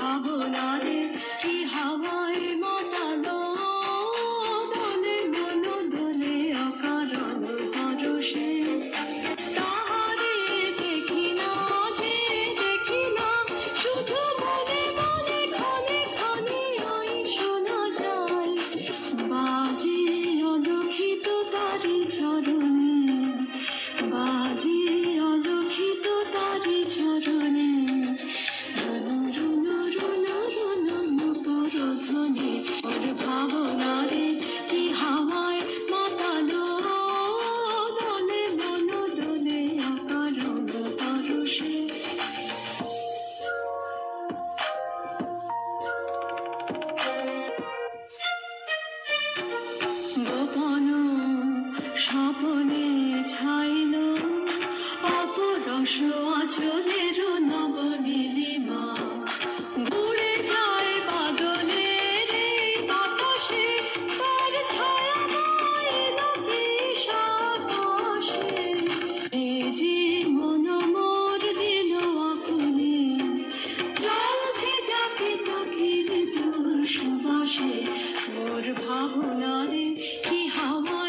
ভাবনারে কি হাওয়ায় মাতালো দোলে মন দোলে অকারণ পরশে তাহারে দেখি না যে দেখি না শুধু মনে মনে ক্ষণে ক্ষণে ওই শোনা যায় বাজে অলক্ষিত তারি চরণে বাজে অলক্ষিত তারি চরণে ভাবনারে কি হাওয়ায় মাতালো দোলে মন দোলে অকারণ পরশে গোপন স্বপনে ছাইল অপরস আচলের নবনীলিমা ঘুরে যায় বাদলের বাতাসে তার ছায়া মাইল কি সাতাশে এ যে মন মোর দিল আকুলে জল ভেজা পিতাকির তোর সুবাসে মোর ভাবনারে কি হাওয়া